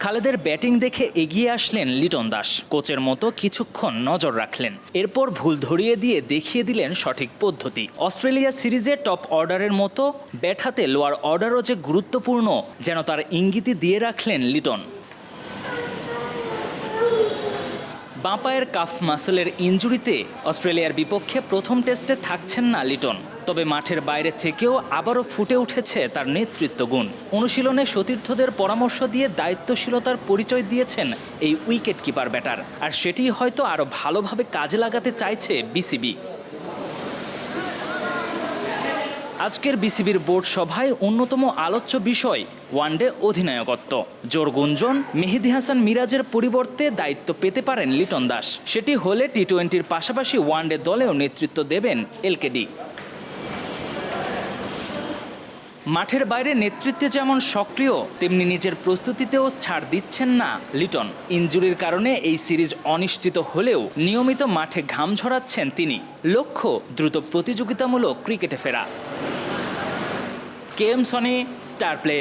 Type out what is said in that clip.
খালেদের batting দেখে এগিয়ে আসলেন লিটন দাস। কোচের মতো কিছুক্ষণ নজর রাখলেন, এরপর ভুল ধরিয়ে দিয়ে দেখিয়ে দিলেন সঠিক পদ্ধতি। অস্ট্রেলিয়া সিরিজে টপ অর্ডারের মতো ব্যাট হাতে লোয়ার অর্ডারও যে গুরুত্বপূর্ণ, যেন তার ইঙ্গিতই দিয়ে রাখলেন লিটন। বাঁ পায়ের কাফ মাসলের ইনজুরিতে অস্ট্রেলিয়ার বিপক্ষে প্রথম টেস্টে থাকছেন না লিটন। তবে মাঠের বাইরে থেকেও আবারও ফুটে উঠেছে তার নেতৃত্ব গুণ। অনুশীলনে সতীর্থদের পরামর্শ দিয়ে দায়িত্বশীলতার পরিচয় দিয়েছেন এই উইকেট কিপার ব্যাটার, আর সেটি হয়তো আরও ভালোভাবে কাজে লাগাতে চাইছে বিসিবি। আজকের বিসিবির বোর্ড সভায় অন্যতম আলোচ্য বিষয় ওয়ানডে অধিনায়কত্ব। জোর গুঞ্জন, মেহেদী হাসান মিরাজের পরিবর্তে দায়িত্ব পেতে পারেন লিটন দাস। সেটি হলে টি-20-র পাশাপাশি ওয়ানডে দলেও নেতৃত্ব দেবেন এলকেডি। মাঠের বাইরে নেতৃত্বে যেমন সক্রিয়, তেমনি নিজের প্রস্তুতিতেও ছাড় দিচ্ছেন না লিটন। ইনজুরির কারণে এই সিরিজ অনিশ্চিত হলেও নিয়মিত মাঠে ঘাম ঝরাচ্ছেন তিনি। লক্ষ্য দ্রুত প্রতিযোগিতামূলক ক্রিকেটে ফেরা। KM Sony, star play.